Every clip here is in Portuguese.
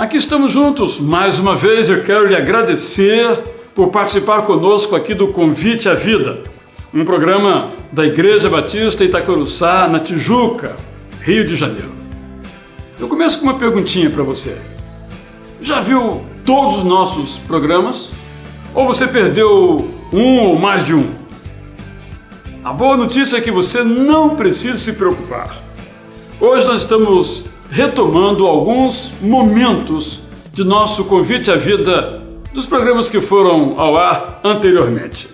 Aqui estamos juntos, mais uma vez eu quero lhe agradecer por participar conosco aqui do Convite à Vida, um programa da Igreja Batista Itacoruçá, na Tijuca, Rio de Janeiro. Eu começo com uma perguntinha para você. Já viu todos os nossos programas? Ou você perdeu um ou mais de um? A boa notícia é que você não precisa se preocupar. Hoje nós estamos retomando alguns momentos de nosso Convite à Vida dos programas que foram ao ar anteriormente.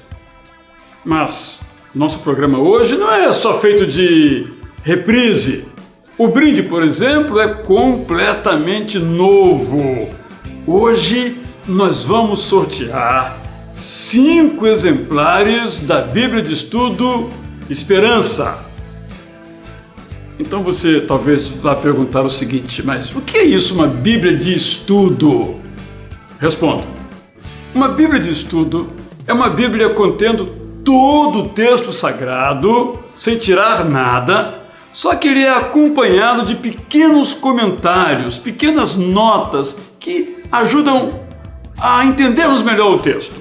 Mas nosso programa hoje não é só feito de reprise. O brinde, por exemplo, é completamente novo. Hoje nós vamos sortear 5 exemplares da Bíblia de Estudo Esperança. Então você talvez vá perguntar o seguinte, mas o que é isso, uma Bíblia de Estudo? Respondo. Uma Bíblia de Estudo é uma Bíblia contendo todo o texto sagrado, sem tirar nada, só que ele é acompanhado de pequenos comentários, pequenas notas que ajudam a entendermos melhor o texto.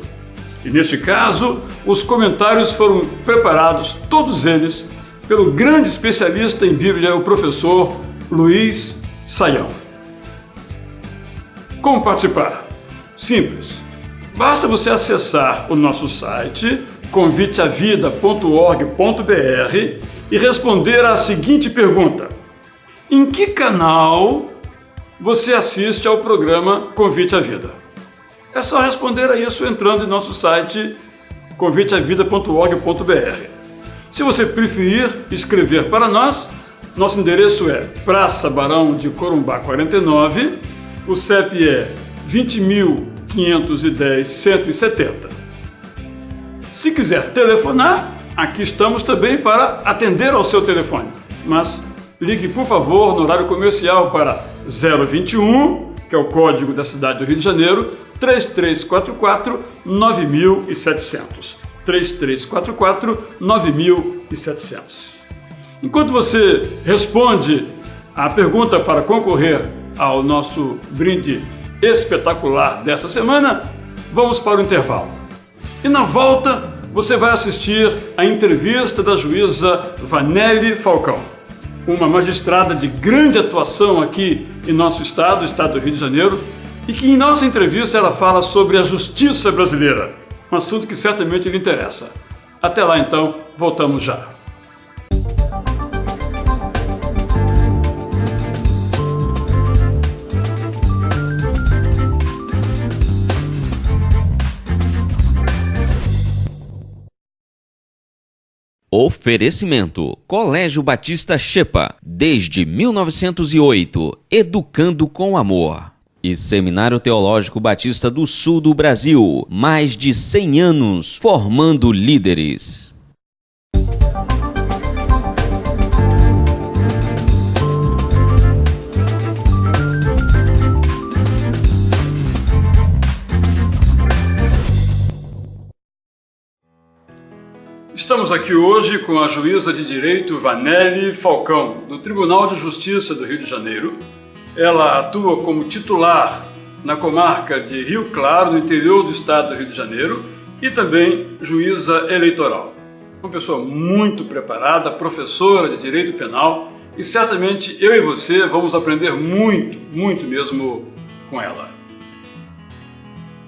E neste caso, os comentários foram preparados, todos eles, pelo grande especialista em Bíblia, o professor Luiz Saião. Como participar? Simples. Basta você acessar o nosso site conviteavida.org.br e responder à seguinte pergunta: em que canal você assiste ao programa Convite à Vida? É só responder a isso entrando em nosso site conviteavida.org.br. Se você preferir escrever para nós, nosso endereço é Praça Barão de Corumbá 49, o CEP é 20.510-170. Se quiser telefonar, aqui estamos também para atender ao seu telefone. Mas ligue, por favor, no horário comercial para 021, que é o código da cidade do Rio de Janeiro, 3344-9700. 3344-9700. Enquanto você responde a pergunta para concorrer ao nosso brinde espetacular dessa semana, vamos para o intervalo. E na volta, você vai assistir a entrevista da juíza Vanelli Falcão, uma magistrada de grande atuação aqui em nosso estado, o estado do Rio de Janeiro, e que em nossa entrevista ela fala sobre a justiça brasileira, um assunto que certamente lhe interessa. Até lá então, voltamos já. Oferecimento: Colégio Batista Xepa, desde 1908, educando com amor. E Seminário Teológico Batista do Sul do Brasil, mais de 100 anos formando líderes. Estamos aqui hoje com a juíza de direito Vanelli Falcão, do Tribunal de Justiça do Rio de Janeiro. Ela atua como titular na comarca de Rio Claro, no interior do estado do Rio de Janeiro, e também juíza eleitoral. Uma pessoa muito preparada, professora de direito penal, e certamente eu e você vamos aprender muito, muito mesmo com ela.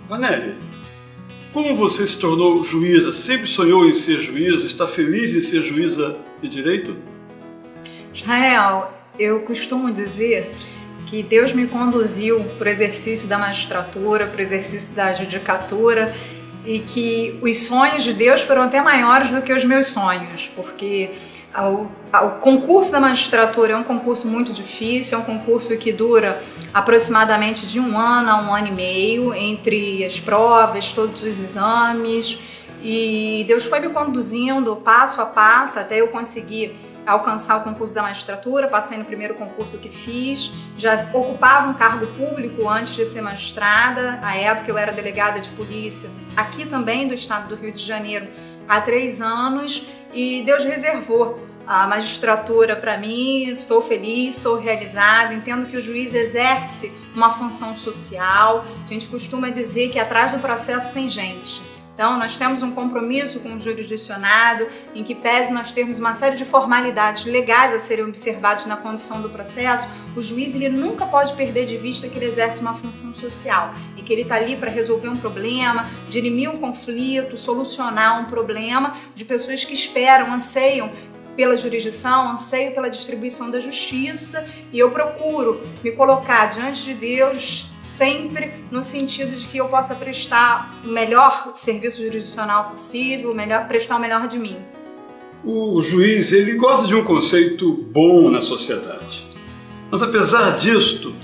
Vanelli, como você se tornou juíza? Sempre sonhou em ser juíza? Está feliz em ser juíza de direito? Israel, eu costumo dizer que Deus me conduziu para o exercício da magistratura, para o exercício da judicatura, e que os sonhos de Deus foram até maiores do que os meus sonhos, porque o concurso da magistratura é um concurso muito difícil, é um concurso que dura aproximadamente de 1 ano a 1 ano e meio, entre as provas, todos os exames, e Deus foi me conduzindo passo a passo até eu conseguir alcançar o concurso da magistratura. Passei no primeiro concurso que fiz, já ocupava um cargo público antes de ser magistrada. À época eu era delegada de polícia aqui também do estado do Rio de Janeiro há 3 anos, e Deus reservou A magistratura, para mim, sou feliz, sou realizada, entendo que o juiz exerce uma função social. A gente costuma dizer que atrás do processo tem gente. Então, nós temos um compromisso com o jurisdicionado, em que pese nós termos uma série de formalidades legais a serem observadas na condução do processo, o juiz ele nunca pode perder de vista que ele exerce uma função social e que ele está ali para resolver um problema, dirimir um conflito, solucionar um problema de pessoas que esperam, anseiam pela jurisdição, anseio pela distribuição da justiça, e eu procuro me colocar diante de Deus sempre no sentido de que eu possa prestar o melhor serviço jurisdicional possível, prestar o melhor de mim. O juiz, ele gosta de um conceito bom na sociedade. Mas apesar disto,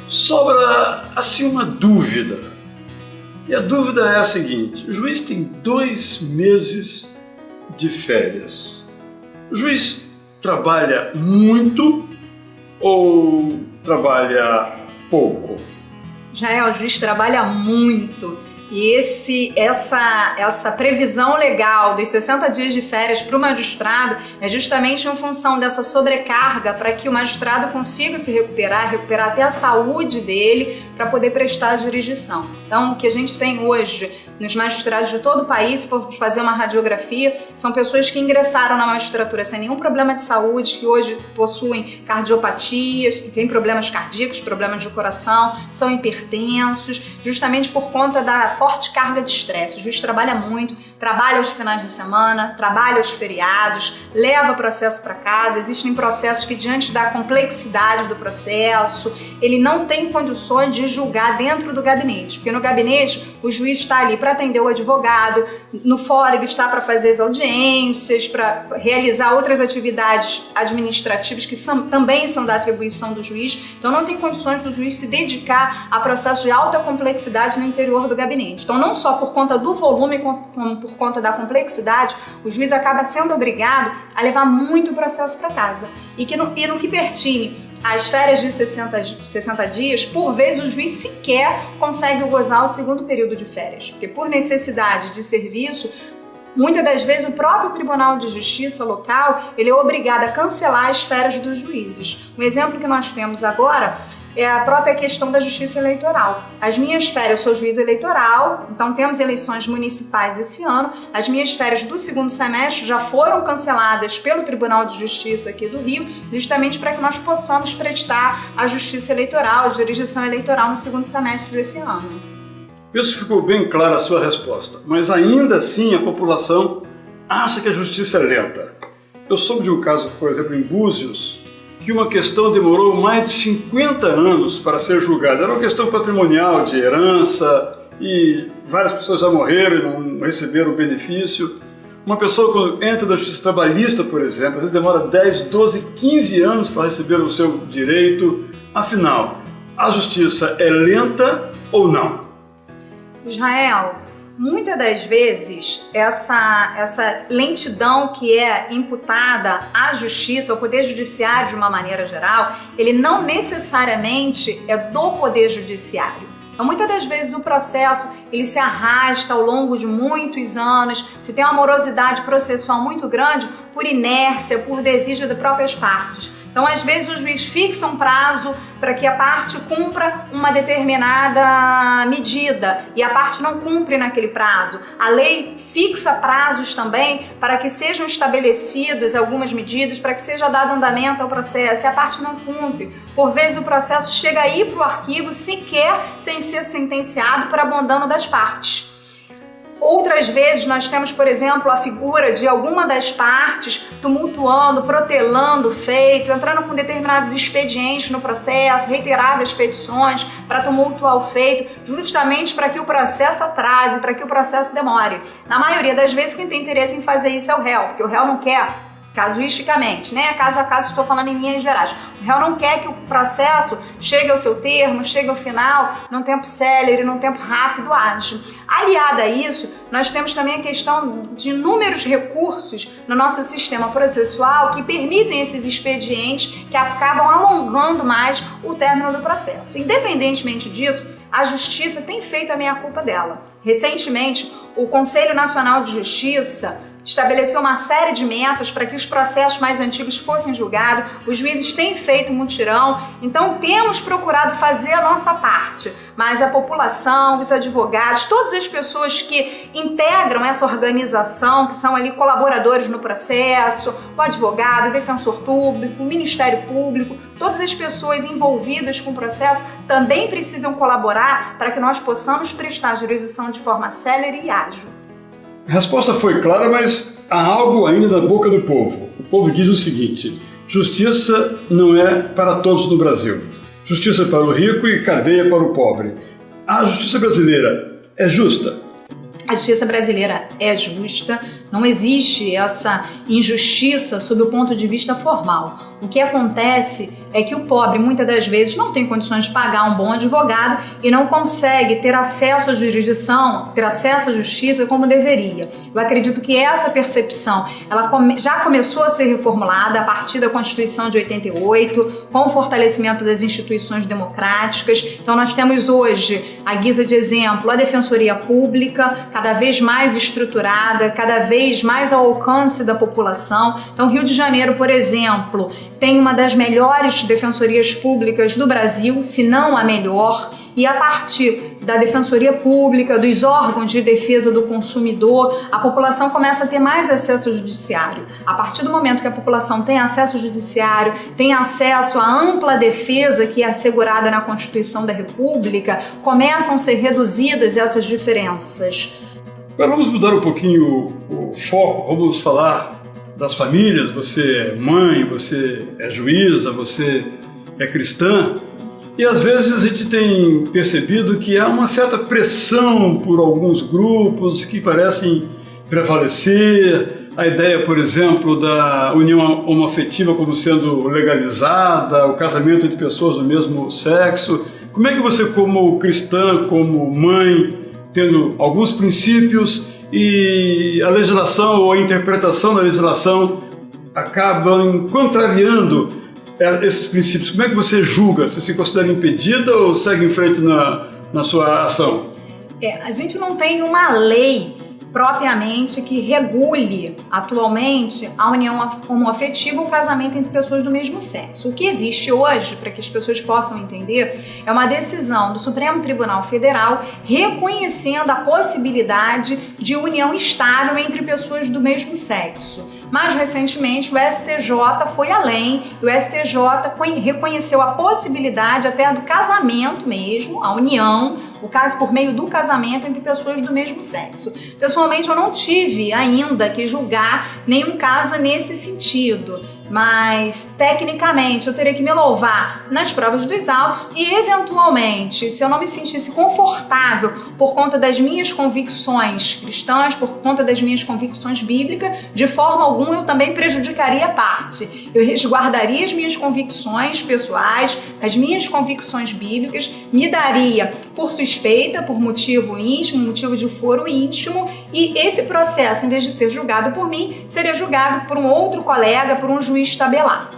sobra assim uma dúvida. E a dúvida é a seguinte: o juiz tem 2 meses de férias. O juiz trabalha muito ou trabalha pouco? Jael, o juiz trabalha muito. E essa previsão legal dos 60 dias de férias para o magistrado é justamente em função dessa sobrecarga para que o magistrado consiga se recuperar até a saúde dele para poder prestar a jurisdição. Então, o que a gente tem hoje nos magistrados de todo o país, se formos fazer uma radiografia, são pessoas que ingressaram na magistratura sem nenhum problema de saúde, que hoje possuem cardiopatias, têm problemas cardíacos, problemas de coração, são hipertensos, justamente por conta da forte carga de estresse. O juiz trabalha muito, trabalha aos finais de semana, trabalha aos feriados, leva processo para casa. Existem processos que, diante da complexidade do processo, ele não tem condições de julgar dentro do gabinete, porque no gabinete o juiz está ali para atender o advogado, no fórum ele está para fazer as audiências, para realizar outras atividades administrativas que também são da atribuição do juiz. Então não tem condições do juiz se dedicar a processos de alta complexidade no interior do gabinete. Então, não só por conta do volume, como por conta da complexidade, o juiz acaba sendo obrigado a levar muito processo para casa. E no que pertine às férias de 60 dias, por vezes o juiz sequer consegue gozar o segundo período de férias, porque por necessidade de serviço, muitas das vezes o próprio Tribunal de Justiça local ele é obrigado a cancelar as férias dos juízes. Um exemplo que nós temos agora é a própria questão da justiça eleitoral. As minhas férias, eu sou juiz eleitoral, então temos eleições municipais esse ano. As minhas férias do segundo semestre já foram canceladas pelo Tribunal de Justiça aqui do Rio, justamente para que nós possamos prestar a justiça eleitoral, a jurisdição eleitoral no segundo semestre desse ano. Isso ficou bem clara a sua resposta, mas ainda assim a população acha que a justiça é lenta. Eu soube de um caso, por exemplo, em Búzios, que uma questão demorou mais de 50 anos para ser julgada. Era uma questão patrimonial, de herança, e várias pessoas já morreram e não receberam o benefício. Uma pessoa, quando entra na justiça trabalhista, por exemplo, às vezes demora 10, 12, 15 anos para receber o seu direito. Afinal, a justiça é lenta ou não? Israel, muitas das vezes, essa lentidão que é imputada à justiça, ao poder judiciário de uma maneira geral, ele não necessariamente é do poder judiciário. Então, muitas das vezes o processo ele se arrasta ao longo de muitos anos, se tem uma morosidade processual muito grande por inércia, por desígnio das próprias partes. Então, às vezes, o juiz fixa um prazo para que a parte cumpra uma determinada medida e a parte não cumpre naquele prazo. A lei fixa prazos também para que sejam estabelecidas algumas medidas, para que seja dado andamento ao processo e a parte não cumpre. Por vezes, o processo chega aí para o arquivo sequer sem ser sentenciado por abandono das partes. Outras vezes nós temos, por exemplo, a figura de alguma das partes tumultuando, protelando o feito, entrando com determinados expedientes no processo, reiteradas petições para tumultuar o feito, justamente para que o processo atrase, para que o processo demore. Na maioria das vezes quem tem interesse em fazer isso é o réu, porque o réu não quer, casuisticamente, né? Caso a caso, estou falando em linhas gerais. O réu não quer que o processo chegue ao seu termo, chegue ao final, num tempo célere, num tempo rápido, ágil. Aliada a isso, nós temos também a questão de inúmeros recursos no nosso sistema processual que permitem esses expedientes que acabam alongando mais o término do processo. Independentemente disso, a Justiça tem feito a meia-culpa dela. Recentemente, o Conselho Nacional de Justiça estabeleceu uma série de metas para que os processos mais antigos fossem julgados, os juízes têm feito mutirão, então temos procurado fazer a nossa parte, mas a população, os advogados, todas as pessoas que integram essa organização, que são ali colaboradores no processo, o advogado, o defensor público, o Ministério Público, todas as pessoas envolvidas com o processo também precisam colaborar para que nós possamos prestar jurisdição de forma célere e ágil. A resposta foi clara, mas há algo ainda na boca do povo. O povo diz o seguinte: justiça não é para todos no Brasil. Justiça para o rico e cadeia para o pobre. A justiça brasileira é justa? A justiça brasileira é justa, não existe essa injustiça sob o ponto de vista formal. O que acontece é que o pobre, muitas das vezes, não tem condições de pagar um bom advogado e não consegue ter acesso à jurisdição, ter acesso à justiça como deveria. Eu acredito que essa percepção ela já começou a ser reformulada a partir da Constituição de 88, com o fortalecimento das instituições democráticas. Então nós temos hoje, à guisa de exemplo, a Defensoria Pública, cada vez mais estruturada, cada vez mais ao alcance da população. Então Rio de Janeiro, por exemplo, tem uma das melhores defensorias públicas do Brasil, se não a melhor, e a partir da Defensoria Pública, dos órgãos de defesa do consumidor, a população começa a ter mais acesso ao judiciário. A partir do momento que a população tem acesso ao judiciário, tem acesso à ampla defesa que é assegurada na Constituição da República, começam a ser reduzidas essas diferenças. Agora vamos mudar um pouquinho o foco, vamos falar das famílias. Você é mãe, você é juíza, você é cristã, e às vezes a gente tem percebido que há uma certa pressão por alguns grupos que parecem prevalecer. A ideia, por exemplo, da união homoafetiva como sendo legalizada, o casamento entre pessoas do mesmo sexo. Como é que você, como cristã, como mãe, tendo alguns princípios e a legislação ou a interpretação da legislação acabam contrariando esses princípios, como é que você julga? Você se considera impedida ou segue em frente na sua ação? A gente não tem uma lei propriamente que regule atualmente a união homoafetiva ou o casamento entre pessoas do mesmo sexo. O que existe hoje, para que as pessoas possam entender, é uma decisão do Supremo Tribunal Federal reconhecendo a possibilidade de união estável entre pessoas do mesmo sexo. Mais recentemente, o STJ foi além, o STJ reconheceu a possibilidade até do casamento mesmo, a união, o caso por meio do casamento entre pessoas do mesmo sexo. Pessoalmente, eu não tive ainda que julgar nenhum caso nesse sentido, mas tecnicamente eu teria que me louvar nas provas dos autos e, eventualmente, se eu não me sentisse confortável por conta das minhas convicções cristãs, por conta das minhas convicções bíblicas, de forma alguma eu também prejudicaria a parte. Eu resguardaria as minhas convicções pessoais, as minhas convicções bíblicas, me daria por suspeita, por motivo íntimo, motivo de foro íntimo, e esse processo, em vez de ser julgado por mim, seria julgado por um outro colega, por um juiz tabelar.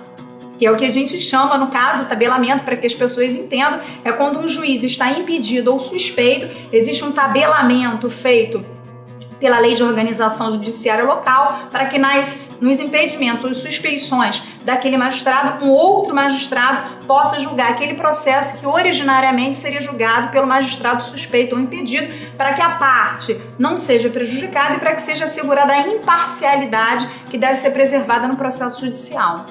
Que é o que a gente chama, no caso, tabelamento, para que as pessoas entendam, é quando um juiz está impedido ou suspeito, existe um tabelamento feito pela Lei de Organização Judiciária Local, para que nos impedimentos ou suspeições daquele magistrado, um outro magistrado possa julgar aquele processo que originariamente seria julgado pelo magistrado suspeito ou impedido, para que a parte não seja prejudicada e para que seja assegurada a imparcialidade que deve ser preservada no processo judicial.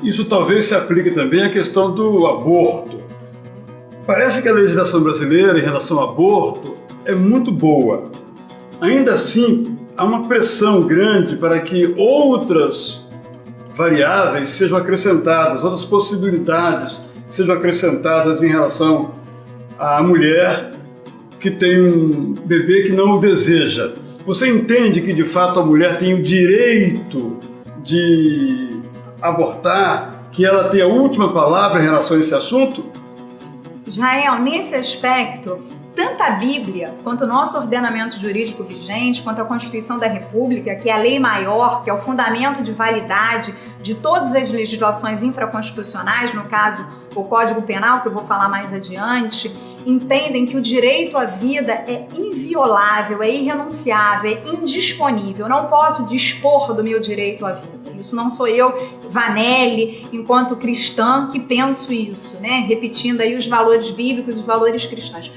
Isso talvez se aplique também à questão do aborto. Parece que a legislação brasileira em relação ao aborto é muito boa. Ainda assim, há uma pressão grande para que outras variáveis sejam acrescentadas, outras possibilidades sejam acrescentadas em relação à mulher que tem um bebê que não o deseja. Você entende que, de fato, a mulher tem o direito de abortar, que ela tem a última palavra em relação a esse assunto? Israel, nesse aspecto, tanto a Bíblia, quanto o nosso ordenamento jurídico vigente, quanto a Constituição da República, que é a lei maior, que é o fundamento de validade de todas as legislações infraconstitucionais, no caso, o Código Penal, que eu vou falar mais adiante, entendem que o direito à vida é inviolável, é irrenunciável, é indisponível. Eu não posso dispor do meu direito à vida. Isso não sou eu, Vanelli, enquanto cristã, que penso isso, né? Repetindo aí os valores bíblicos, os valores cristãos.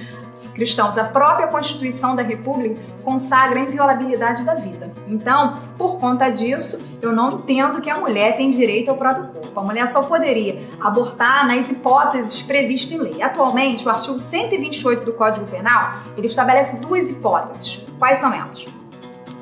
A própria Constituição da República consagra a inviolabilidade da vida. Então, por conta disso, eu não entendo que a mulher tem direito ao próprio corpo. A mulher só poderia abortar nas hipóteses previstas em lei. Atualmente, o artigo 128 do Código Penal, ele estabelece 2 hipóteses. Quais são elas?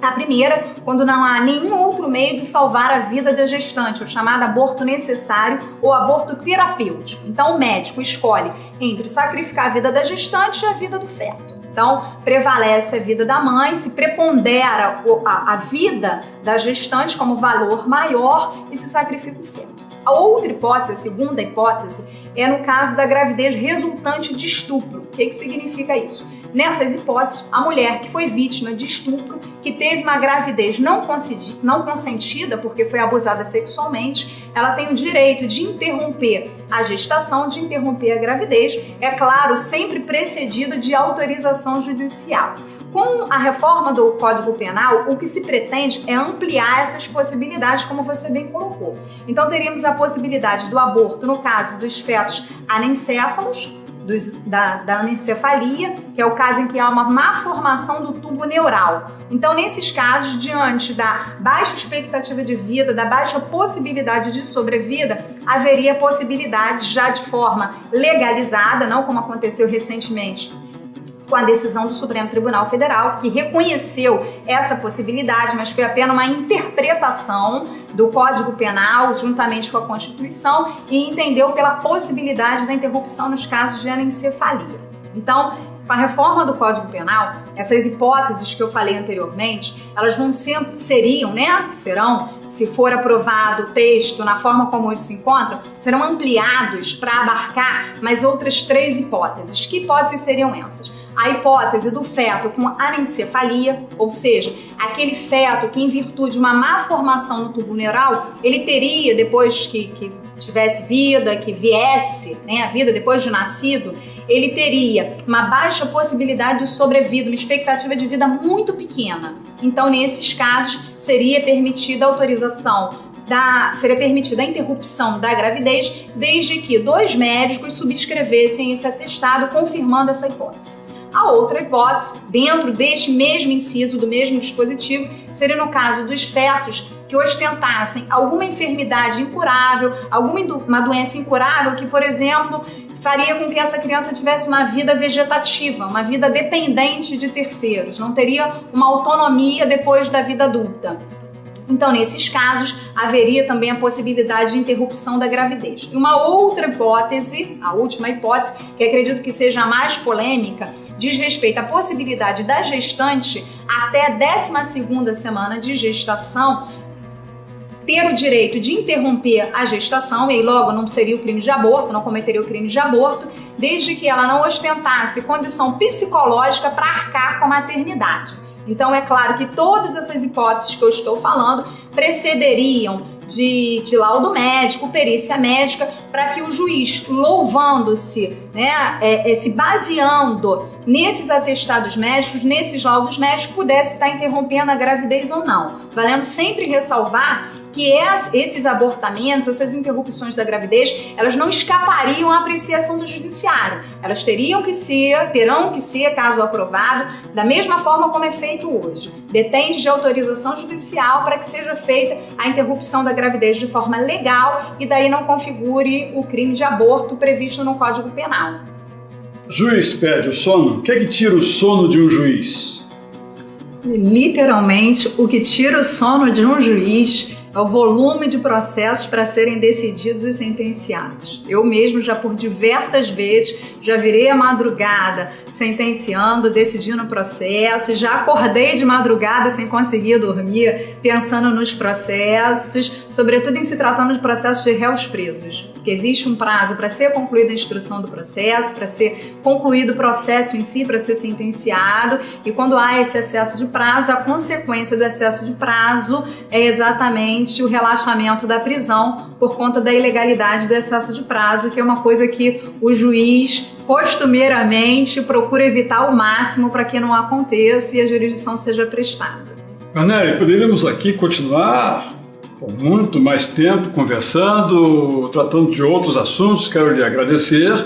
A primeira, quando não há nenhum outro meio de salvar a vida da gestante, o chamado aborto necessário ou aborto terapêutico. Então, o médico escolhe entre sacrificar a vida da gestante e a vida do feto. Então, prevalece a vida da mãe, se prepondera a vida da gestante como valor maior e se sacrifica o feto. A outra hipótese, a segunda hipótese, é no caso da gravidez resultante de estupro. O que significa isso? Nessas hipóteses, a mulher que foi vítima de estupro, que teve uma gravidez não consentida, porque foi abusada sexualmente, ela tem o direito de interromper a gestação, de interromper a gravidez, é claro, sempre precedido de autorização judicial. Com a reforma do Código Penal, o que se pretende é ampliar essas possibilidades, como você bem colocou. Então, teríamos a possibilidade do aborto, no caso dos fetos anencéfalos, da anencefalia, que é o caso em que há uma má formação do tubo neural. Então, nesses casos, diante da baixa expectativa de vida, da baixa possibilidade de sobrevida, haveria possibilidade já de forma legalizada, não como aconteceu recentemente, com a decisão do Supremo Tribunal Federal, que reconheceu essa possibilidade, mas foi apenas uma interpretação do Código Penal, juntamente com a Constituição, e entendeu pela possibilidade da interrupção nos casos de anencefalia. Então, com a reforma do Código Penal, essas hipóteses que eu falei anteriormente, elas serão, se for aprovado o texto na forma como isso se encontra, serão ampliados para abarcar mais outras 3 hipóteses. Que hipóteses seriam essas? A hipótese do feto com anencefalia, ou seja, aquele feto que, em virtude de uma má formação no tubo neural, ele teria, depois que tivesse vida, que viesse, a vida depois de nascido, ele teria uma baixa possibilidade de sobrevida, uma expectativa de vida muito pequena. Então, nesses casos, seria permitida a autorização seria permitida a interrupção da gravidez, desde que 2 médicos subscrevessem esse atestado confirmando essa hipótese. A outra hipótese, dentro deste mesmo inciso, do mesmo dispositivo, seria no caso dos fetos que ostentassem alguma enfermidade incurável, uma doença incurável que, por exemplo, faria com que essa criança tivesse uma vida vegetativa, uma vida dependente de terceiros, não teria uma autonomia depois da vida adulta. Então, nesses casos, haveria também a possibilidade de interrupção da gravidez. E uma outra hipótese, a última hipótese, que acredito que seja a mais polêmica, diz respeito à possibilidade da gestante, até a 12ª semana de gestação, ter o direito de interromper a gestação, e aí logo não seria o crime de aborto, não cometeria o crime de aborto, desde que ela não ostentasse condição psicológica para arcar com a maternidade. Então, é claro que todas essas hipóteses que eu estou falando precederiam de laudo médico, perícia médica, para que o juiz, louvando-se, se baseando nesses atestados médicos, nesses laudos médicos, pudesse estar interrompendo a gravidez ou não. Valendo sempre ressalvar que esses abortamentos, essas interrupções da gravidez, elas não escapariam à apreciação do judiciário. Elas terão que ser, caso aprovado, da mesma forma como é feito hoje. Depende de autorização judicial para que seja feita a interrupção da gravidez de forma legal e daí não configure o crime de aborto previsto no Código Penal. Juiz perde o sono? O que é que tira o sono de um juiz? Literalmente, o que tira o sono de um juiz é o volume de processos para serem decididos e sentenciados. Eu mesmo já por diversas vezes já virei a madrugada sentenciando, decidindo processos, já acordei de madrugada sem conseguir dormir pensando nos processos, sobretudo em se tratando de processos de réus presos. que existe um prazo para ser concluída a instrução do processo, para ser concluído o processo em si, para ser sentenciado, e quando há esse excesso de prazo, a consequência do excesso de prazo é exatamente o relaxamento da prisão por conta da ilegalidade do excesso de prazo, que é uma coisa que o juiz costumeiramente procura evitar ao máximo para que não aconteça e a jurisdição seja prestada. Cornélia, poderíamos aqui continuar por muito mais tempo conversando, tratando de outros assuntos. Quero lhe agradecer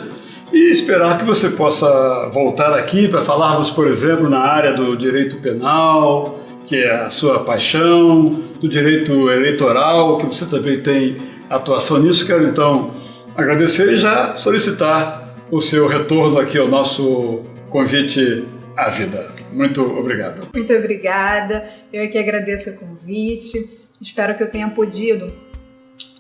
e esperar que você possa voltar aqui para falarmos, por exemplo, na área do direito penal, que é a sua paixão, do direito eleitoral, que você também tem atuação nisso. Quero então agradecer e já solicitar o seu retorno aqui ao nosso convite à vida. Muito obrigado. Muito obrigada. Eu é que agradeço o convite. Espero que eu tenha podido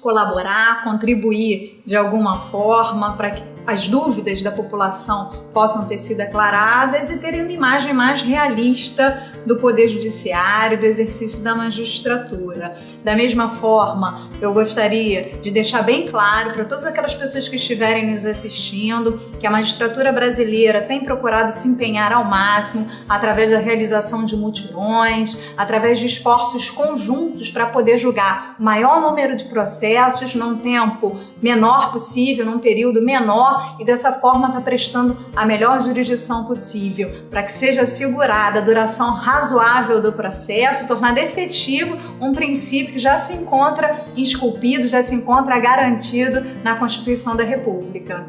colaborar, contribuir de alguma forma para que as dúvidas da população possam ter sido aclaradas e terem uma imagem mais realista do Poder Judiciário, do exercício da magistratura. Da mesma forma, eu gostaria de deixar bem claro para todas aquelas pessoas que estiverem nos assistindo que a magistratura brasileira tem procurado se empenhar ao máximo através da realização de mutirões, através de esforços conjuntos para poder julgar o maior número de processos num tempo menor possível, num período menor, e dessa forma está prestando a melhor jurisdição possível para que seja assegurada a duração razoável do processo, tornando efetivo um princípio que já se encontra esculpido, já se encontra garantido na Constituição da República.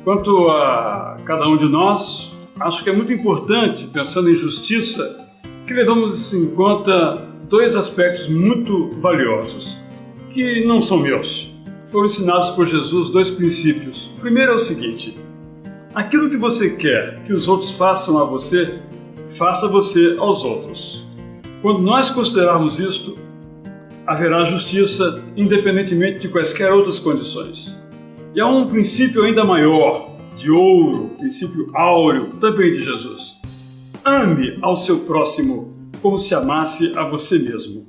Quanto a cada um de nós, acho que é muito importante, pensando em justiça, que levamos em conta dois aspectos muito valiosos, que não são meus. Foram ensinados por Jesus dois princípios. O primeiro é o seguinte: aquilo que você quer que os outros façam a você, faça você aos outros. Quando nós considerarmos isto, haverá justiça independentemente de quaisquer outras condições. E há um princípio ainda maior, de ouro, princípio áureo, também de Jesus. Ame ao seu próximo como se amasse a você mesmo.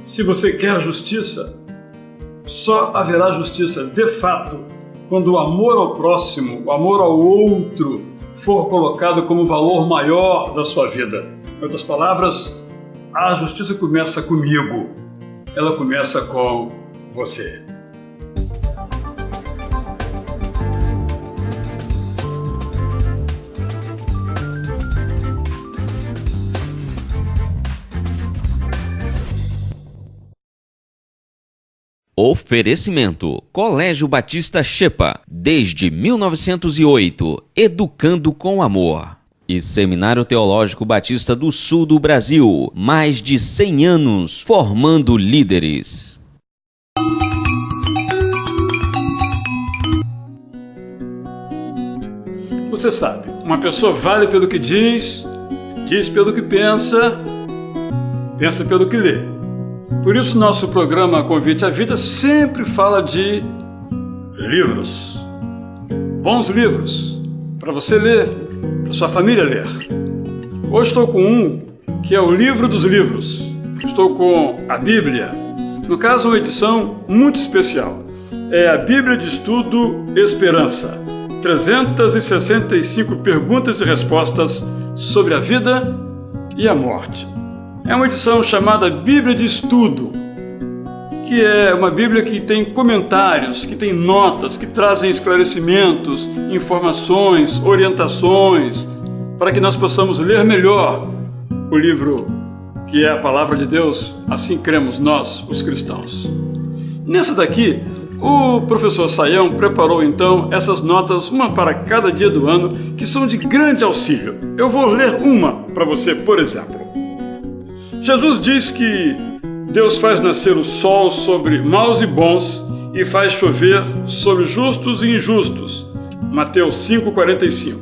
Se você quer justiça, só haverá justiça de fato quando o amor ao próximo, o amor ao outro, for colocado como valor maior da sua vida. Em outras palavras, a justiça começa comigo, ela começa com você. Oferecimento: Colégio Batista Xepa, desde 1908, educando com amor. E Seminário Teológico Batista do Sul do Brasil, mais de 100 anos formando líderes. Você sabe, uma pessoa vale pelo que diz pelo que pensa, pensa pelo que lê. Por isso, nosso programa Convite à Vida sempre fala de livros. Bons livros, para você ler, para sua família ler. Hoje estou com um que é o livro dos livros. Estou com a Bíblia. No caso, uma edição muito especial. É a Bíblia de Estudo Esperança. 365 perguntas e respostas sobre a vida e a morte. É uma edição chamada Bíblia de Estudo, que é uma Bíblia que tem comentários, que tem notas, que trazem esclarecimentos, informações, orientações, para que nós possamos ler melhor o livro que é a Palavra de Deus, assim cremos nós, os cristãos. Nessa daqui, o professor Saião preparou então essas notas, uma para cada dia do ano, que são de grande auxílio. Eu vou ler uma para você, por exemplo. Jesus diz que Deus faz nascer o sol sobre maus e bons e faz chover sobre justos e injustos. Mateus 5,45.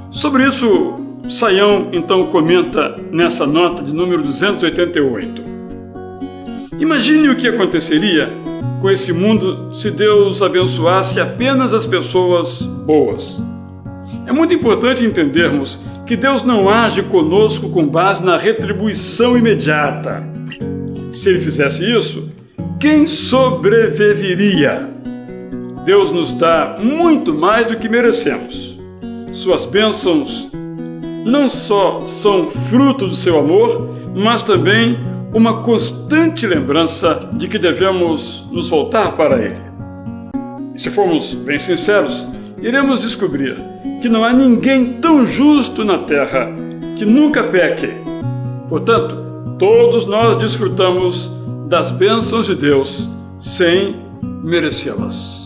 Sobre isso, Saião então comenta nessa nota de número 288. Imagine o que aconteceria com esse mundo se Deus abençoasse apenas as pessoas boas. É muito importante entendermos que Deus não age conosco com base na retribuição imediata. Se Ele fizesse isso, quem sobreviveria? Deus nos dá muito mais do que merecemos. Suas bênçãos não só são fruto do seu amor, mas também uma constante lembrança de que devemos nos voltar para Ele. E se formos bem sinceros, iremos descobrir que não há ninguém tão justo na terra que nunca peque. Portanto, todos nós desfrutamos das bênçãos de Deus sem merecê-las.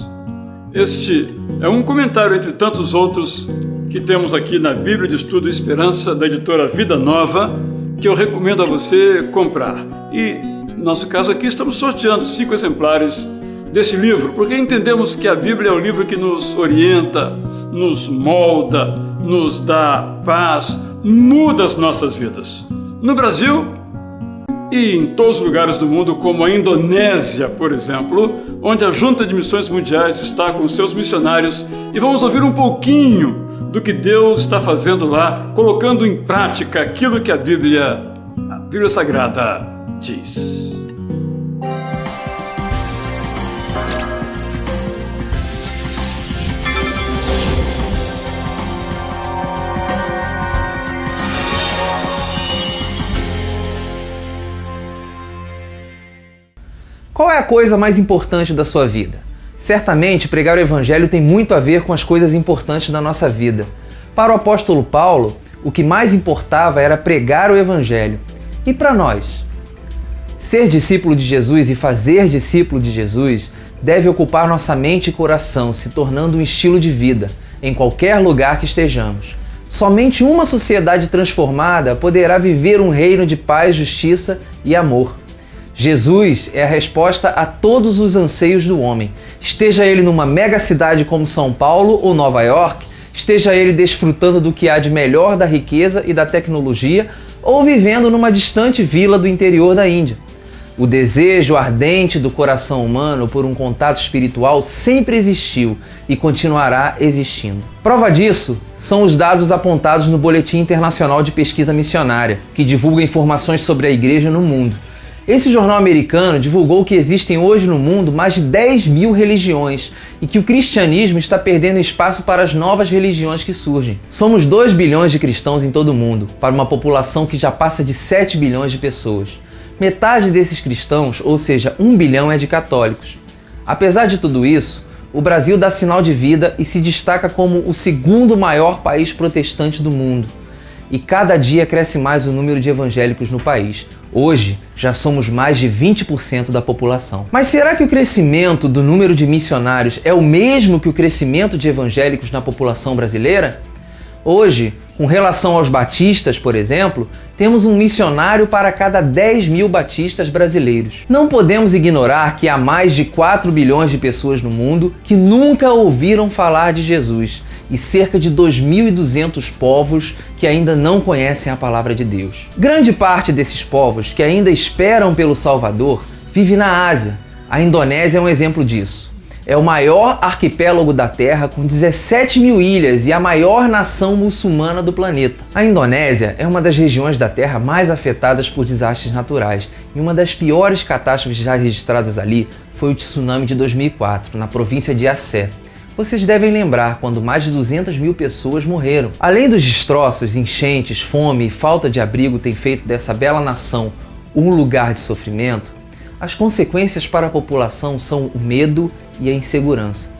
Este é um comentário entre tantos outros que temos aqui na Bíblia de Estudo Esperança, da editora Vida Nova, que eu recomendo a você comprar. E, no nosso caso aqui, estamos sorteando 5 exemplares desse livro, porque entendemos que a Bíblia é o livro que nos orienta, nos molda, nos dá paz, muda as nossas vidas. No Brasil e em todos os lugares do mundo, como a Indonésia, por exemplo, onde a Junta de Missões Mundiais está com seus missionários, e vamos ouvir um pouquinho do que Deus está fazendo lá, colocando em prática aquilo que a Bíblia Sagrada diz. Qual é a coisa mais importante da sua vida? Certamente, pregar o Evangelho tem muito a ver com as coisas importantes da nossa vida. Para o apóstolo Paulo, o que mais importava era pregar o Evangelho. E para nós? Ser discípulo de Jesus e fazer discípulo de Jesus deve ocupar nossa mente e coração, se tornando um estilo de vida, em qualquer lugar que estejamos. Somente uma sociedade transformada poderá viver um reino de paz, justiça e amor. Jesus é a resposta a todos os anseios do homem. Esteja ele numa mega cidade como São Paulo ou Nova York, esteja ele desfrutando do que há de melhor da riqueza e da tecnologia, ou vivendo numa distante vila do interior da Índia. O desejo ardente do coração humano por um contato espiritual sempre existiu e continuará existindo. Prova disso são os dados apontados no Boletim Internacional de Pesquisa Missionária, que divulga informações sobre a Igreja no mundo. Esse jornal americano divulgou que existem hoje no mundo mais de 10 mil religiões e que o cristianismo está perdendo espaço para as novas religiões que surgem. Somos 2 bilhões de cristãos em todo o mundo, para uma população que já passa de 7 bilhões de pessoas. Metade desses cristãos, ou seja, 1 bilhão, é de católicos. Apesar de tudo isso, o Brasil dá sinal de vida e se destaca como o 2º maior país protestante do mundo. E cada dia cresce mais o número de evangélicos no país. Hoje, já somos mais de 20% da população. Mas será que o crescimento do número de missionários é o mesmo que o crescimento de evangélicos na população brasileira? Hoje, com relação aos batistas, por exemplo, temos um missionário para cada 10 mil batistas brasileiros. Não podemos ignorar que há mais de 4 bilhões de pessoas no mundo que nunca ouviram falar de Jesus e cerca de 2.200 povos que ainda não conhecem a palavra de Deus. Grande parte desses povos que ainda esperam pelo Salvador vive na Ásia. A Indonésia é um exemplo disso. É o maior arquipélago da Terra, com 17 mil ilhas e a maior nação muçulmana do planeta. A Indonésia é uma das regiões da Terra mais afetadas por desastres naturais, e uma das piores catástrofes já registradas ali foi o tsunami de 2004, na província de Aceh. Vocês devem lembrar quando mais de 200 mil pessoas morreram. Além dos destroços, enchentes, fome e falta de abrigo têm feito dessa bela nação um lugar de sofrimento, as consequências para a população são o medo e a insegurança.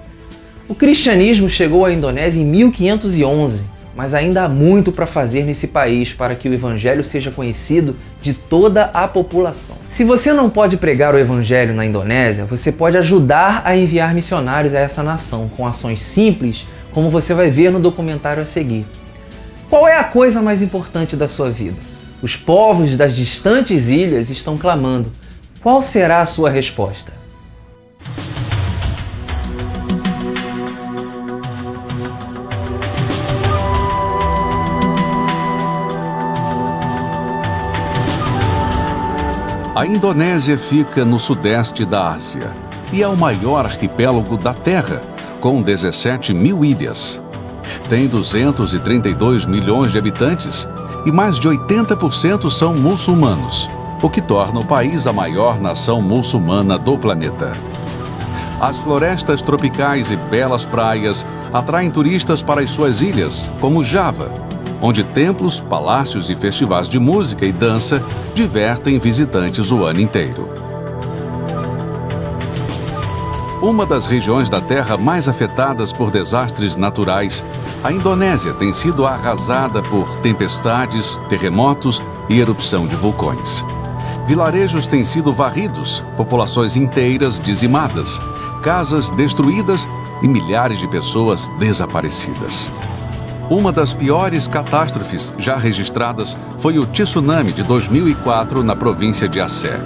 O cristianismo chegou à Indonésia em 1511, mas ainda há muito para fazer nesse país para que o evangelho seja conhecido de toda a população. Se você não pode pregar o evangelho na Indonésia, você pode ajudar a enviar missionários a essa nação com ações simples, como você vai ver no documentário a seguir. Qual é a coisa mais importante da sua vida? Os povos das distantes ilhas estão clamando. Qual será a sua resposta? A Indonésia fica no sudeste da Ásia e é o maior arquipélago da Terra, com 17 mil ilhas. Tem 232 milhões de habitantes e mais de 80% são muçulmanos, o que torna o país a maior nação muçulmana do planeta. As florestas tropicais e belas praias atraem turistas para as suas ilhas, como Java, onde templos, palácios e festivais de música e dança divertem visitantes o ano inteiro. Uma das regiões da Terra mais afetadas por desastres naturais, a Indonésia tem sido arrasada por tempestades, terremotos e erupção de vulcões. Vilarejos têm sido varridos, populações inteiras dizimadas, casas destruídas e milhares de pessoas desaparecidas. Uma das piores catástrofes já registradas foi o tsunami de 2004 na província de Aceh,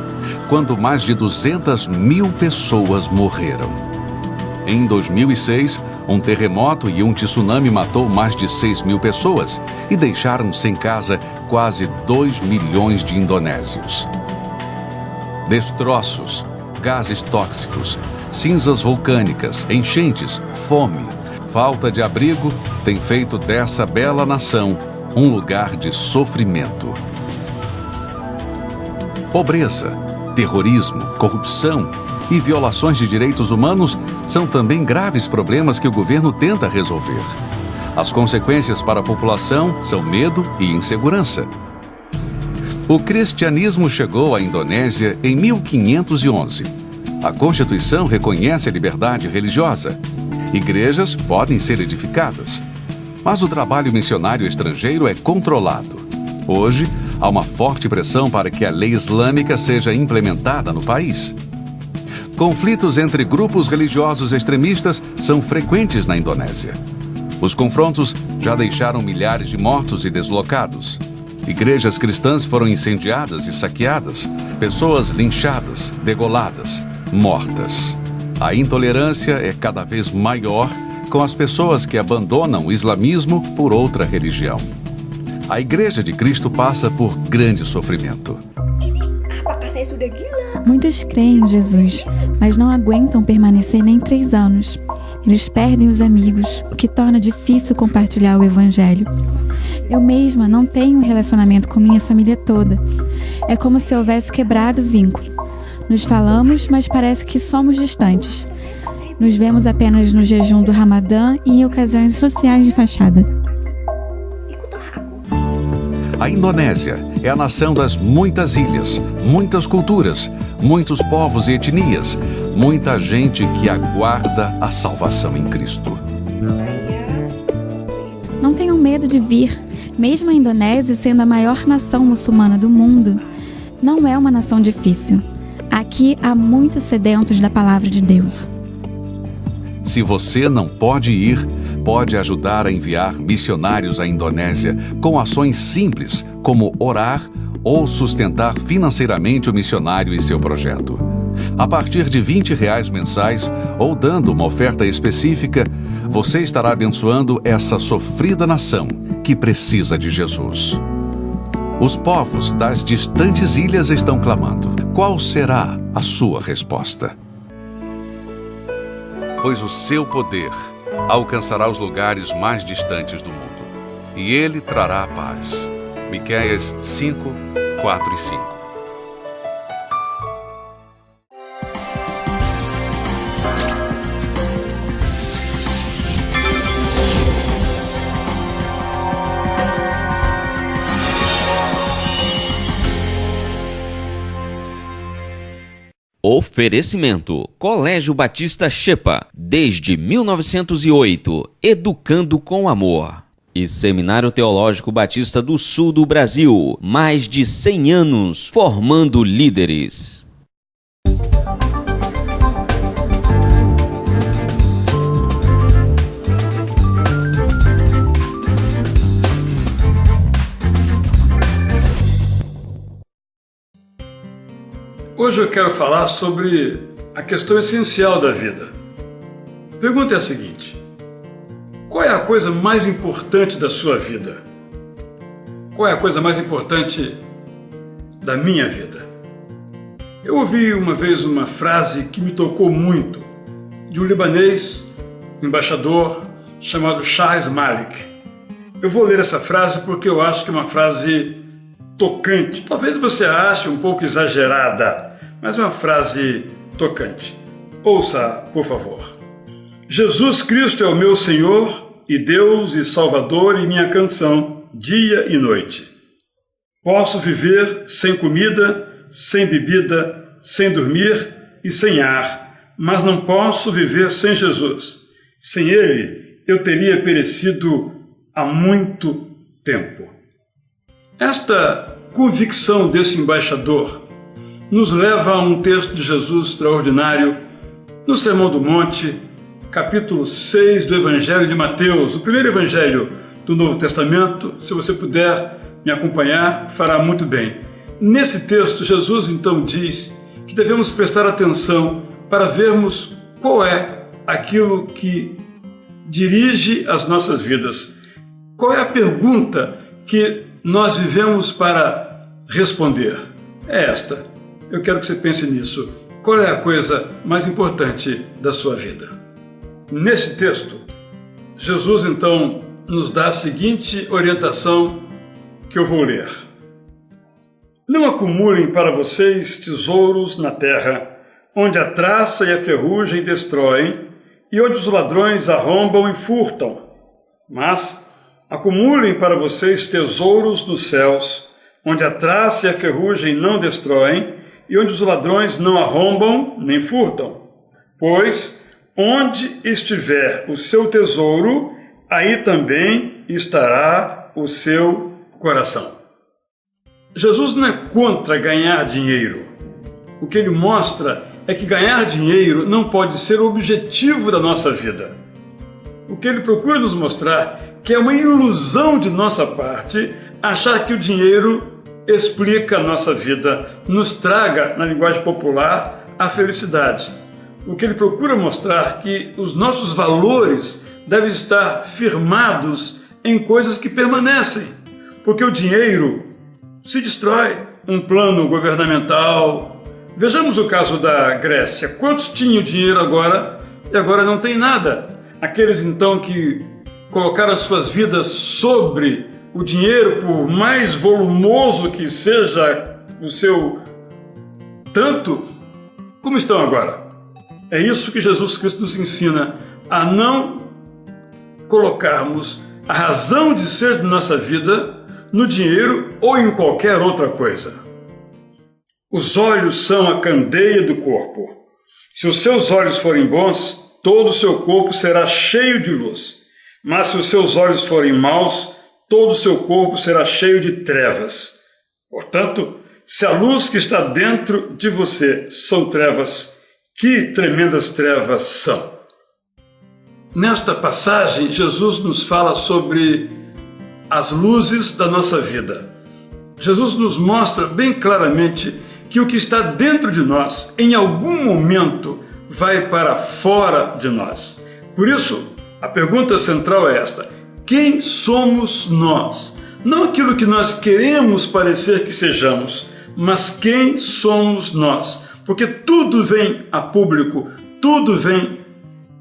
quando mais de 200 mil pessoas morreram. Em 2006, um terremoto e um tsunami matou mais de 6 mil pessoas e deixaram sem casa quase 2 milhões de indonésios. Destroços, gases tóxicos, cinzas vulcânicas, enchentes, fome, falta de abrigo tem feito dessa bela nação um lugar de sofrimento. Pobreza, terrorismo, corrupção e violações de direitos humanos são também graves problemas que o governo tenta resolver. As consequências para a população são medo e insegurança. O cristianismo chegou à Indonésia em 1511. A Constituição reconhece a liberdade religiosa. Igrejas podem ser edificadas, mas o trabalho missionário estrangeiro é controlado. Hoje, há uma forte pressão para que a lei islâmica seja implementada no país. Conflitos entre grupos religiosos extremistas são frequentes na Indonésia. Os confrontos já deixaram milhares de mortos e deslocados. Igrejas cristãs foram incendiadas e saqueadas, pessoas linchadas, degoladas, mortas. A intolerância é cada vez maior com as pessoas que abandonam o islamismo por outra religião. A Igreja de Cristo passa por grande sofrimento. Muitos creem em Jesus, mas não aguentam permanecer nem 3 anos. Eles perdem os amigos, o que torna difícil compartilhar o Evangelho. Eu mesma não tenho um relacionamento com minha família toda. É como se houvesse quebrado o vínculo. Nos falamos, mas parece que somos distantes. Nos vemos apenas no jejum do Ramadã e em ocasiões sociais de fachada. A Indonésia é a nação das muitas ilhas, muitas culturas, muitos povos e etnias, muita gente que aguarda a salvação em Cristo. Não tenham medo de vir. Mesmo a Indonésia sendo a maior nação muçulmana do mundo, não é uma nação difícil. Aqui há muitos sedentos da palavra de Deus. Se você não pode ir, pode ajudar a enviar missionários à Indonésia com ações simples, como orar ou sustentar financeiramente o missionário e seu projeto. A partir de R$20 mensais ou dando uma oferta específica, você estará abençoando essa sofrida nação que precisa de Jesus. Os povos das distantes ilhas estão clamando. Qual será a sua resposta? Pois o seu poder alcançará os lugares mais distantes do mundo, e ele trará a paz. Miqueias 5, 4 e 5. Oferecimento: Colégio Batista Shepa, desde 1908, educando com amor. E Seminário Teológico Batista do Sul do Brasil, mais de 100 anos formando líderes. Hoje eu quero falar sobre a questão essencial da vida. A pergunta é a seguinte: qual é a coisa mais importante da sua vida? Qual é a coisa mais importante da minha vida? Eu ouvi uma vez uma frase que me tocou muito, de um libanês, um embaixador, chamado Charles Malik. Eu vou ler essa frase porque eu acho que é uma frase tocante. Talvez você ache um pouco exagerada, mas é uma frase tocante. Ouça, por favor. Jesus Cristo é o meu Senhor e Deus e Salvador e minha canção, dia e noite. Posso viver sem comida, sem bebida, sem dormir e sem ar, mas não posso viver sem Jesus. Sem Ele, eu teria perecido há muito tempo. Esta convicção desse embaixador nos leva a um texto de Jesus extraordinário no Sermão do Monte, capítulo 6 do Evangelho de Mateus, o primeiro evangelho do Novo Testamento. Se você puder me acompanhar, fará muito bem. Nesse texto, Jesus então diz que devemos prestar atenção para vermos qual é aquilo que dirige as nossas vidas. Qual é a pergunta que nós vivemos para responder? É esta. Eu quero que você pense nisso. Qual é a coisa mais importante da sua vida? Nesse texto, Jesus então nos dá a seguinte orientação que eu vou ler. Não acumulem para vocês tesouros na terra, onde a traça e a ferrugem destroem, e onde os ladrões arrombam e furtam. Mas acumulem para vocês tesouros nos céus, onde a traça e a ferrugem não destroem, e onde os ladrões não arrombam nem furtam. Pois onde estiver o seu tesouro, aí também estará o seu coração. Jesus não é contra ganhar dinheiro. O que ele mostra é que ganhar dinheiro não pode ser o objetivo da nossa vida. O que ele procura nos mostrar é que é uma ilusão de nossa parte achar que o dinheiro explica a nossa vida, nos traga, na linguagem popular, a felicidade. O que ele procura mostrar é que os nossos valores devem estar firmados em coisas que permanecem, porque o dinheiro se destrói. Um plano governamental. Vejamos o caso da Grécia. Quantos tinham dinheiro agora e agora não tem nada? Aqueles então que colocaram as suas vidas sobre o dinheiro, por mais volumoso que seja o seu tanto, como estão agora? É isso que Jesus Cristo nos ensina, a não colocarmos a razão de ser de nossa vida no dinheiro ou em qualquer outra coisa. Os olhos são a candeia do corpo. Se os seus olhos forem bons, todo o seu corpo será cheio de luz. Mas se os seus olhos forem maus, todo o seu corpo será cheio de trevas. Portanto, se a luz que está dentro de você são trevas, que tremendas trevas são! Nesta passagem, Jesus nos fala sobre as luzes da nossa vida. Jesus nos mostra bem claramente que o que está dentro de nós, em algum momento, vai para fora de nós. Por isso, a pergunta central é esta: quem somos nós? Não aquilo que nós queremos parecer que sejamos, mas quem somos nós? Porque tudo vem a público, tudo vem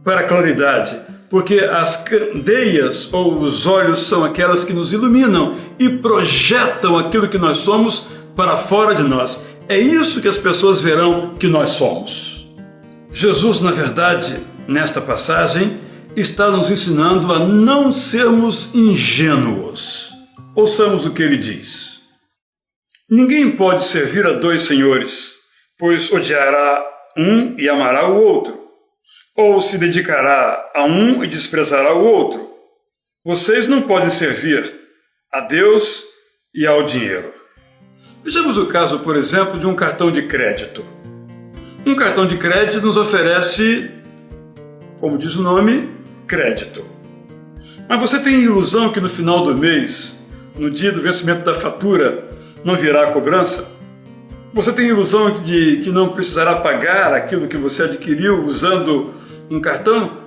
para a claridade, porque as candeias ou os olhos são aquelas que nos iluminam e projetam aquilo que nós somos para fora de nós. É isso que as pessoas verão que nós somos. Jesus, na verdade, nesta passagem, está nos ensinando a não sermos ingênuos. Ouçamos o que ele diz. Ninguém pode servir a dois senhores, pois odiará um e amará o outro, ou se dedicará a um e desprezará o outro. Vocês não podem servir a Deus e ao dinheiro. Vejamos o caso, por exemplo, de um cartão de crédito. Um cartão de crédito nos oferece, como diz o nome, crédito. Mas você tem a ilusão que no final do mês, no dia do vencimento da fatura, não virá a cobrança? Você tem a ilusão de que não precisará pagar aquilo que você adquiriu usando um cartão?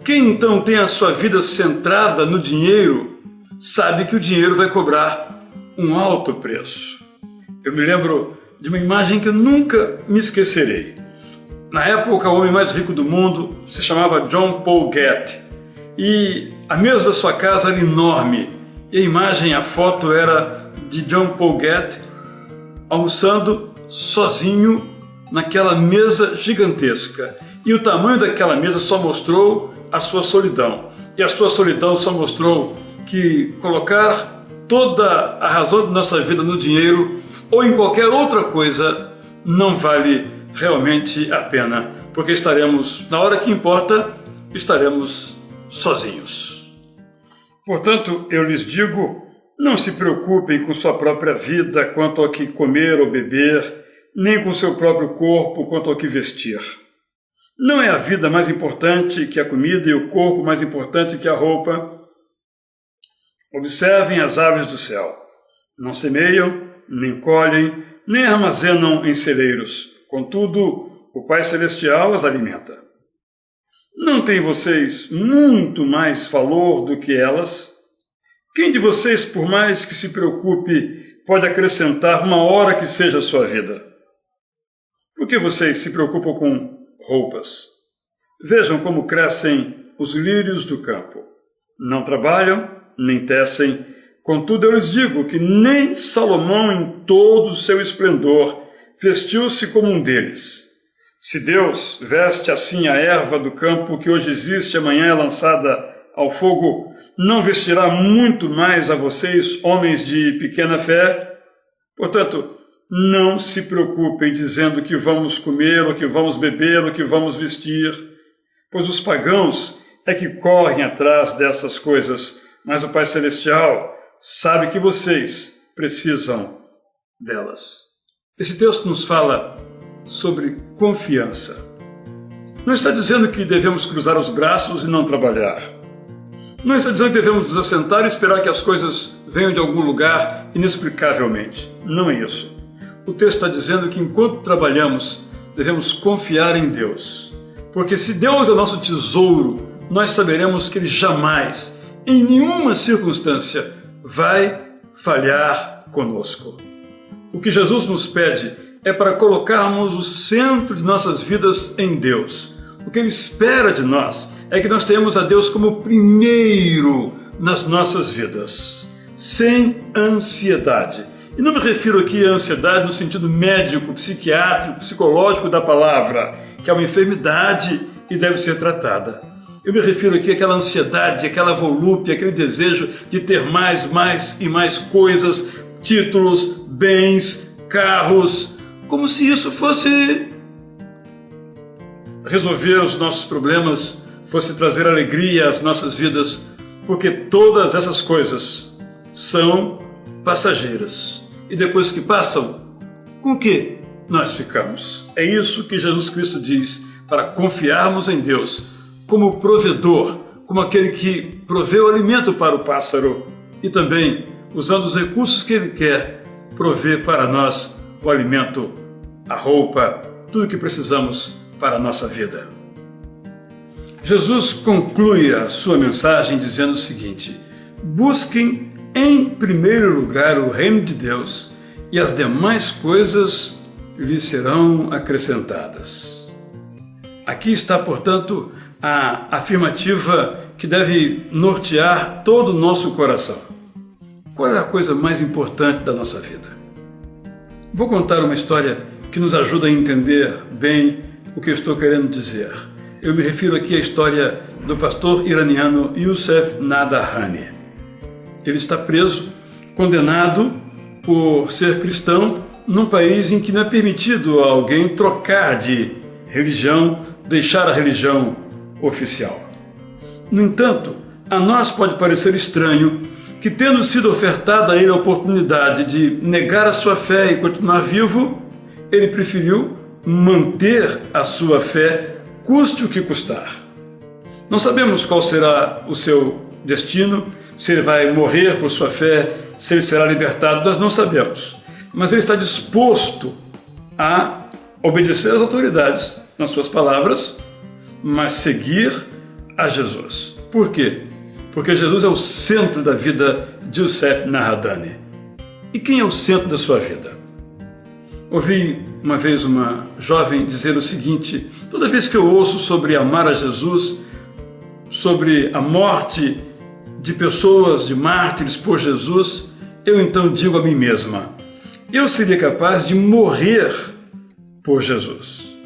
Quem então tem a sua vida centrada no dinheiro, sabe que o dinheiro vai cobrar um alto preço. Eu me lembro de uma imagem que eu nunca me esquecerei. Na época, o homem mais rico do mundo se chamava John Paul Getty. E a mesa da sua casa era enorme. E a imagem, a foto era de John Paul Getty almoçando sozinho naquela mesa gigantesca. E o tamanho daquela mesa só mostrou a sua solidão. E a sua solidão só mostrou que colocar toda a razão de nossa vida no dinheiro ou em qualquer outra coisa não vale realmente a pena, porque estaremos, na hora que importa, estaremos sozinhos. Portanto, eu lhes digo, não se preocupem com sua própria vida quanto ao que comer ou beber, nem com seu próprio corpo quanto ao que vestir. Não é a vida mais importante que a comida e o corpo mais importante que a roupa? Observem as aves do céu. Não semeiam, nem colhem, nem armazenam em celeiros. Contudo, o Pai Celestial as alimenta. Não têm vocês muito mais valor do que elas? Quem de vocês, por mais que se preocupe, pode acrescentar uma hora que seja a sua vida? Por que vocês se preocupam com roupas? Vejam como crescem os lírios do campo. Não trabalham, nem tecem. Contudo, eu lhes digo que nem Salomão, em todo o seu esplendor, vestiu-se como um deles. Se Deus veste assim a erva do campo que hoje existe e amanhã é lançada ao fogo, não vestirá muito mais a vocês, homens de pequena fé? Portanto, não se preocupem dizendo que vamos comer, ou que vamos beber, ou que vamos vestir, pois os pagãos é que correm atrás dessas coisas, mas o Pai Celestial sabe que vocês precisam delas. Esse texto nos fala sobre confiança. Não está dizendo que devemos cruzar os braços e não trabalhar. Não está dizendo que devemos nos assentar e esperar que as coisas venham de algum lugar inexplicavelmente. Não é isso. O texto está dizendo que enquanto trabalhamos, devemos confiar em Deus. Porque se Deus é o nosso tesouro, nós saberemos que Ele jamais, em nenhuma circunstância, vai falhar conosco. O que Jesus nos pede é para colocarmos o centro de nossas vidas em Deus. O que Ele espera de nós é que nós tenhamos a Deus como primeiro nas nossas vidas, sem ansiedade. E não me refiro aqui à ansiedade no sentido médico, psiquiátrico, psicológico da palavra, que é uma enfermidade e deve ser tratada. Eu me refiro aqui àquela ansiedade, àquela volúpia, aquele desejo de ter mais e mais coisas, títulos, bens, carros, como se isso fosse resolver os nossos problemas, fosse trazer alegria às nossas vidas, porque todas essas coisas são passageiras. E depois que passam, com o que nós ficamos? É isso que Jesus Cristo diz, para confiarmos em Deus como provedor, como aquele que provê o alimento para o pássaro e também, usando os recursos que Ele quer, prover para nós o alimento, a roupa, tudo o que precisamos para a nossa vida. Jesus conclui a sua mensagem dizendo o seguinte: busquem em primeiro lugar o reino de Deus e as demais coisas lhes serão acrescentadas. Aqui está, portanto, a afirmativa que deve nortear todo o nosso coração. Qual é a coisa mais importante da nossa vida? Vou contar uma história que nos ajuda a entender bem o que eu estou querendo dizer. Eu me refiro aqui à história do pastor iraniano Youssef Nadarkhani. Ele está preso, condenado por ser cristão num país em que não é permitido a alguém trocar de religião, deixar a religião oficial. No entanto, a nós pode parecer estranho que, tendo sido ofertada a ele a oportunidade de negar a sua fé e continuar vivo, ele preferiu manter a sua fé, custe o que custar. Não sabemos qual será o seu destino, se ele vai morrer por sua fé, se ele será libertado, nós não sabemos. Mas ele está disposto a obedecer às autoridades, nas suas palavras, mas seguir a Jesus. Por quê? Porque Jesus é o centro da vida de Youssef Nadarkhani. E quem é o centro da sua vida? Ouvi uma vez uma jovem dizer o seguinte: toda vez que eu ouço sobre amar a Jesus, sobre a morte de pessoas, de mártires por Jesus, eu então digo a mim mesma: eu seria capaz de morrer por Jesus.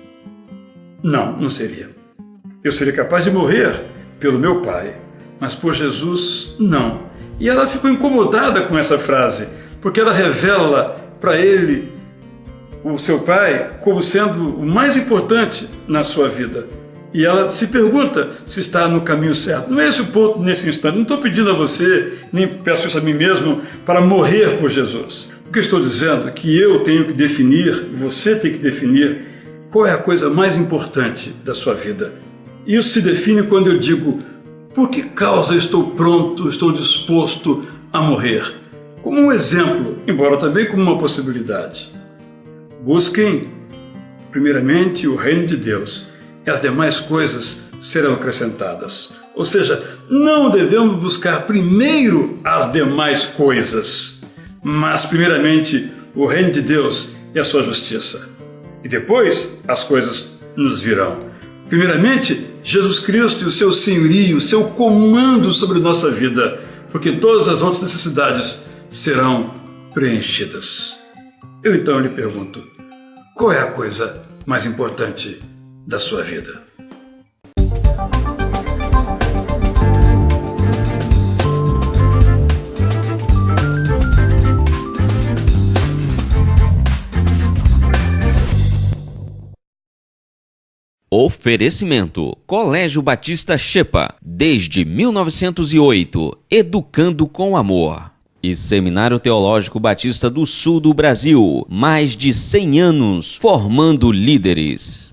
Não seria. Eu seria capaz de morrer pelo meu pai, mas por Jesus, não. E ela ficou incomodada com essa frase, porque ela revela para ele o seu pai como sendo o mais importante na sua vida. E ela se pergunta se está no caminho certo. Não é esse o ponto nesse instante. Não estou pedindo a você, nem peço isso a mim mesmo, para morrer por Jesus. O que eu estou dizendo é que eu tenho que definir, você tem que definir qual é a coisa mais importante da sua vida. Isso se define quando eu digo, por que causa estou pronto, estou disposto a morrer? Como um exemplo, embora também como uma possibilidade. Busquem, primeiramente, o reino de Deus, e as demais coisas serão acrescentadas. Ou seja, não devemos buscar primeiro as demais coisas, mas primeiramente o reino de Deus e a sua justiça. E depois as coisas nos virão. Primeiramente, Jesus Cristo e o seu senhorio, o seu comando sobre nossa vida, porque todas as outras necessidades serão preenchidas. Eu então lhe pergunto, qual é a coisa mais importante da sua vida? Oferecimento: Colégio Batista Xepa, desde 1908, educando com amor. E Seminário Teológico Batista do Sul do Brasil, mais de 100 anos formando líderes.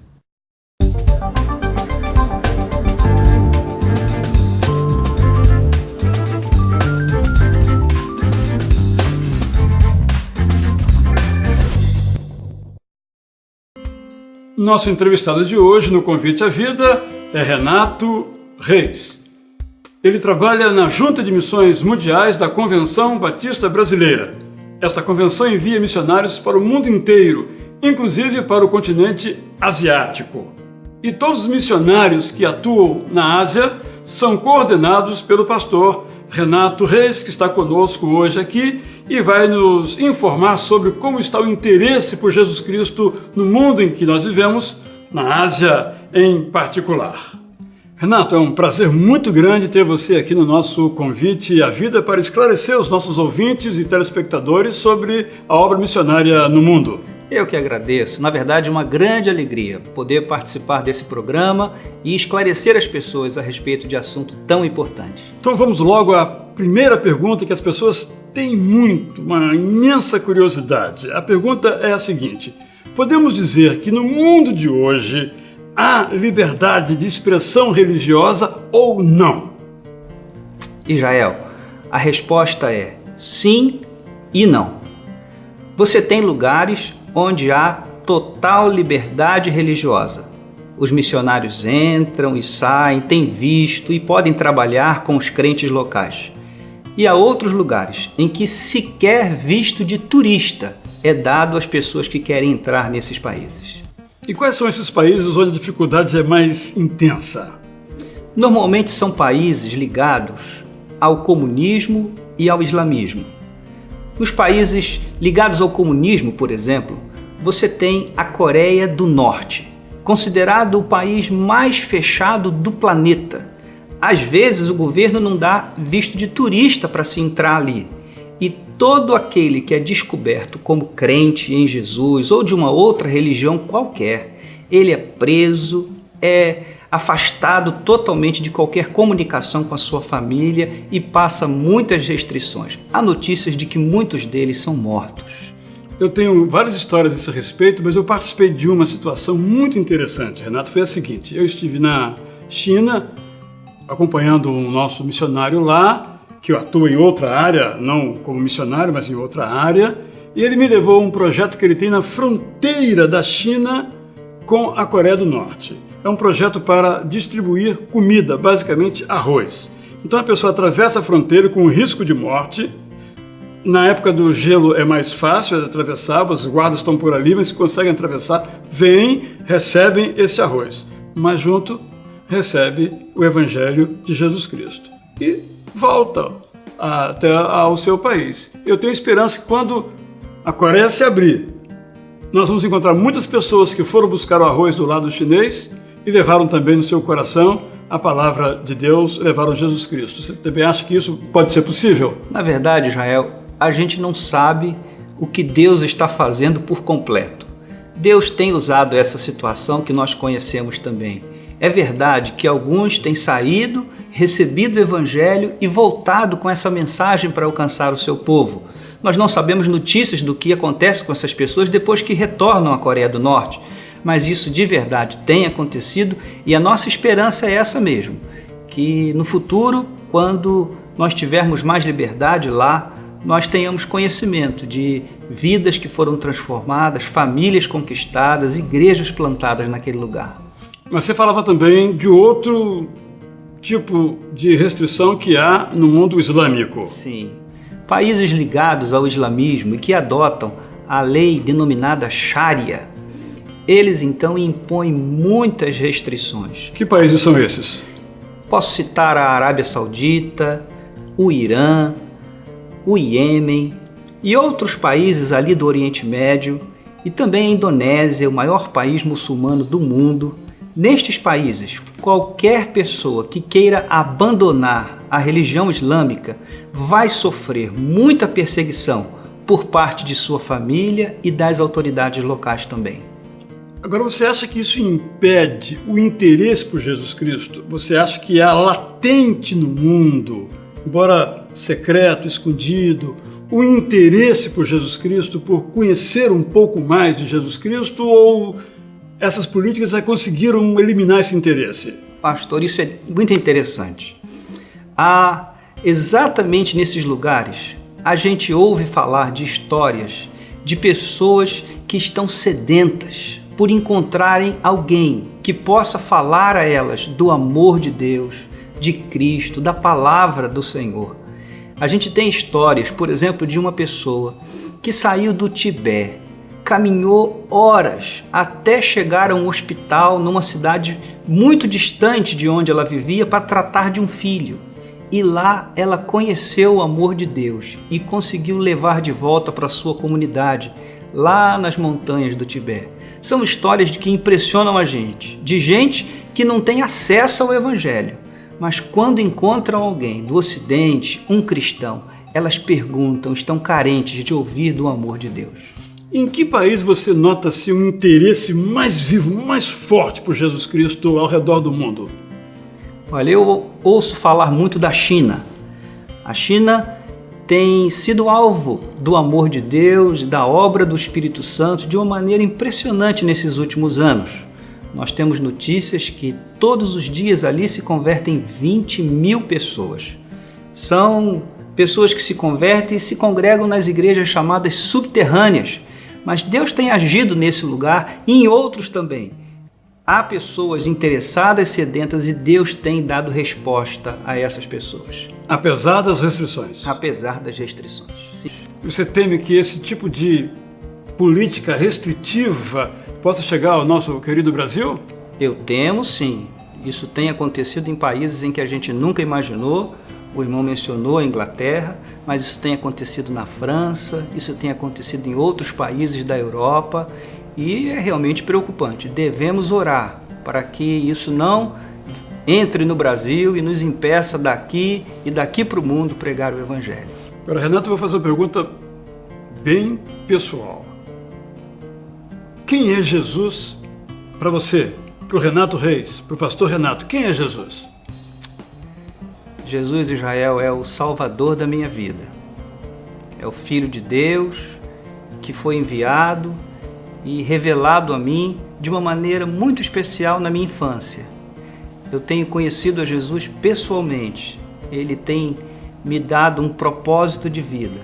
Nosso entrevistado de hoje no Convite à Vida é Renato Reis. Ele trabalha na Junta de Missões Mundiais da Convenção Batista Brasileira. Esta convenção envia missionários para o mundo inteiro, inclusive para o continente asiático. E todos os missionários que atuam na Ásia são coordenados pelo pastor Renato Reis, que está conosco hoje aqui e vai nos informar sobre como está o interesse por Jesus Cristo no mundo em que nós vivemos, na Ásia em particular. Renato, é um prazer muito grande ter você aqui no nosso Convite à Vida para esclarecer os nossos ouvintes e telespectadores sobre a obra missionária no mundo. Eu que agradeço. Na verdade, é uma grande alegria poder participar desse programa e esclarecer as pessoas a respeito de assunto tão importante. Então vamos logo à primeira pergunta que as pessoas têm uma imensa curiosidade. A pergunta é a seguinte: podemos dizer que no mundo de hoje há liberdade de expressão religiosa ou não? Israel, a resposta é sim e não. Você tem lugares onde há total liberdade religiosa. Os missionários entram e saem, têm visto e podem trabalhar com os crentes locais. E há outros lugares em que sequer visto de turista é dado às pessoas que querem entrar nesses países. E quais são esses países onde a dificuldade é mais intensa? Normalmente são países ligados ao comunismo e ao islamismo. Nos países ligados ao comunismo, por exemplo, você tem a Coreia do Norte, considerado o país mais fechado do planeta. Às vezes o governo não dá visto de turista para se entrar ali. E todo aquele que é descoberto como crente em Jesus ou de uma outra religião qualquer, ele é preso, é afastado totalmente de qualquer comunicação com a sua família e passa muitas restrições. Há notícias de que muitos deles são mortos. Eu tenho várias histórias a esse respeito, mas eu participei de uma situação muito interessante, Renato. Foi a seguinte: eu estive na China acompanhando um nosso missionário lá, que atua em outra área, não como missionário, mas em outra área, e ele me levou a um projeto que ele tem na fronteira da China com a Coreia do Norte. É um projeto para distribuir comida, basicamente arroz. Então a pessoa atravessa a fronteira com risco de morte. Na época do gelo é mais fácil atravessar, os guardas estão por ali, mas se conseguem atravessar, vêm, recebem esse arroz. Mas junto recebe o Evangelho de Jesus Cristo. E volta até ao seu país. Eu tenho esperança que quando a Coreia se abrir, nós vamos encontrar muitas pessoas que foram buscar o arroz do lado chinês e levaram também no seu coração a palavra de Deus, levaram Jesus Cristo. Você também acha que isso pode ser possível? Na verdade, Israel, a gente não sabe o que Deus está fazendo por completo. Deus tem usado essa situação que nós conhecemos também. É verdade que alguns têm saído, recebido o Evangelho e voltado com essa mensagem para alcançar o seu povo. Nós não sabemos notícias do que acontece com essas pessoas depois que retornam à Coreia do Norte, mas isso de verdade tem acontecido e a nossa esperança é essa mesmo, que no futuro, quando nós tivermos mais liberdade lá, nós tenhamos conhecimento de vidas que foram transformadas, famílias conquistadas, igrejas plantadas naquele lugar. Mas você falava também de outro tipo de restrição que há no mundo islâmico. Sim. Países ligados ao islamismo e que adotam a lei denominada Sharia, eles então impõem muitas restrições. Que países são esses? Posso citar a Arábia Saudita, o Irã, o Iêmen e outros países ali do Oriente Médio e também a Indonésia, o maior país muçulmano do mundo. Nestes países, qualquer pessoa que queira abandonar a religião islâmica vai sofrer muita perseguição por parte de sua família e das autoridades locais também. Agora, você acha que isso impede o interesse por Jesus Cristo? Você acha que há latente no mundo, embora secreto, escondido, o interesse por Jesus Cristo, por conhecer um pouco mais de Jesus Cristo, ou essas políticas já conseguiram eliminar esse interesse? Pastor, isso é muito interessante. Exatamente nesses lugares, a gente ouve falar de histórias de pessoas que estão sedentas por encontrarem alguém que possa falar a elas do amor de Deus, de Cristo, da palavra do Senhor. A gente tem histórias, por exemplo, de uma pessoa que saiu do Tibete, caminhou horas até chegar a um hospital numa cidade muito distante de onde ela vivia para tratar de um filho. E lá ela conheceu o amor de Deus e conseguiu levar de volta para sua comunidade, lá nas montanhas do Tibete. São histórias que impressionam a gente, de gente que não tem acesso ao Evangelho, mas quando encontram alguém do Ocidente, um cristão, elas perguntam, estão carentes de ouvir do amor de Deus. Em que país você nota-se um interesse mais vivo, mais forte por Jesus Cristo ao redor do mundo? Olha, eu ouço falar muito da China. A China tem sido alvo do amor de Deus e da obra do Espírito Santo de uma maneira impressionante nesses últimos anos. Nós temos notícias que todos os dias ali se convertem 20 mil pessoas. São pessoas que se convertem e se congregam nas igrejas chamadas subterrâneas, mas Deus tem agido nesse lugar e em outros também. Há pessoas interessadas, sedentas, e Deus tem dado resposta a essas pessoas. Apesar das restrições? Apesar das restrições, sim. Você teme que esse tipo de política restritiva possa chegar ao nosso querido Brasil? Eu temo, sim. Isso tem acontecido em países em que a gente nunca imaginou. O irmão mencionou a Inglaterra, mas isso tem acontecido na França, isso tem acontecido em outros países da Europa. E é realmente preocupante. Devemos orar para que isso não entre no Brasil e nos impeça daqui e daqui para o mundo pregar o Evangelho. Agora, Renato, eu vou fazer uma pergunta bem pessoal. Quem é Jesus para você, para o Renato Reis, para o pastor Renato? Quem é Jesus? Jesus, Israel, é o Salvador da minha vida. É o Filho de Deus que foi enviado e revelado a mim de uma maneira muito especial na minha infância. Eu tenho conhecido a Jesus pessoalmente. Ele tem me dado um propósito de vida.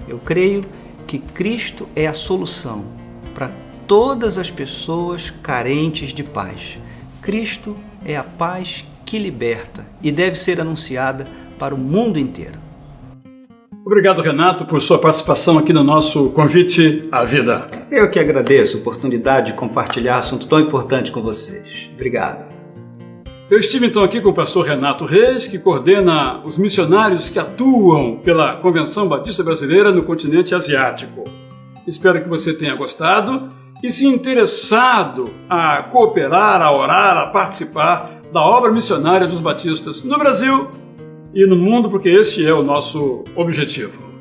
Eu creio que Cristo é a solução para todas as pessoas carentes de paz. Cristo é a paz que liberta e deve ser anunciada para o mundo inteiro. Obrigado, Renato, por sua participação aqui no nosso Convite à Vida. Eu que agradeço a oportunidade de compartilhar assunto tão importante com vocês. Obrigado. Eu estive então aqui com o pastor Renato Reis, que coordena os missionários que atuam pela Convenção Batista Brasileira no continente asiático. Espero que você tenha gostado e se interessado a cooperar, a orar, a participar da obra missionária dos batistas no Brasil e no mundo, porque este é o nosso objetivo.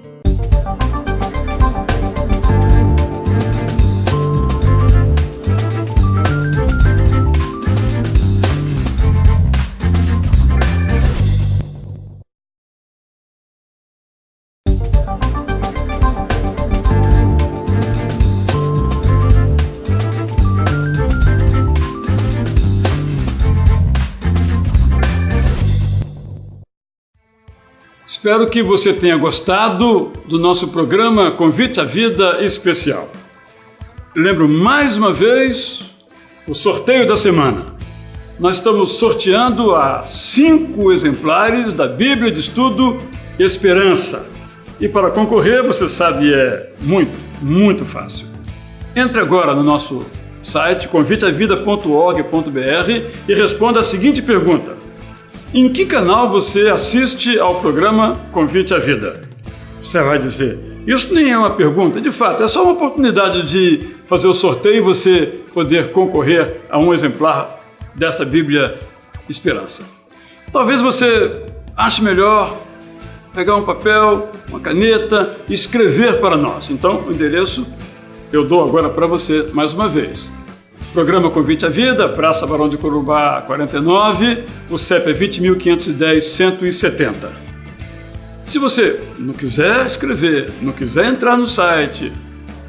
Espero que você tenha gostado do nosso programa Convite à Vida Especial. Lembro mais uma vez o sorteio da semana. Nós estamos sorteando 5 exemplares da Bíblia de Estudo Esperança. E para concorrer, você sabe, é muito fácil. Entre agora no nosso site conviteavida.org.br e responda a seguinte pergunta: em que canal você assiste ao programa Convite à Vida? Você vai dizer, isso nem é uma pergunta, de fato, é só uma oportunidade de fazer o sorteio e você poder concorrer a um exemplar dessa Bíblia Esperança. Talvez você ache melhor pegar um papel, uma caneta e escrever para nós. Então, o endereço eu dou agora para você mais uma vez. Programa Convite à Vida, Praça Barão de Corumbá 49, o CEP é 20.510-170. Se você não quiser escrever, não quiser entrar no site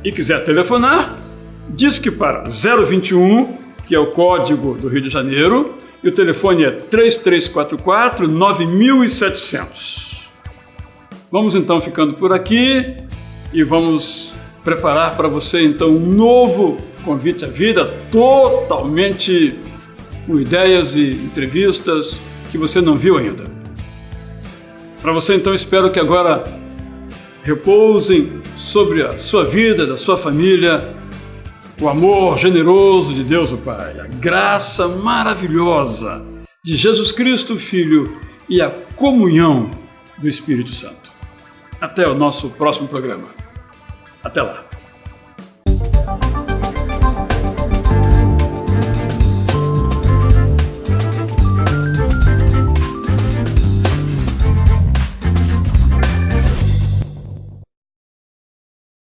e quiser telefonar, disque para 021, que é o código do Rio de Janeiro, e o telefone é 3344-9700. Vamos então ficando por aqui e vamos preparar para você então um novo Convite à Vida, totalmente com ideias e entrevistas que você não viu ainda. Para você então, espero que agora repousem sobre a sua vida, da sua família, o amor generoso de Deus o Pai, a graça maravilhosa de Jesus Cristo, Filho, e a comunhão do Espírito Santo. Até o nosso próximo programa. Até lá.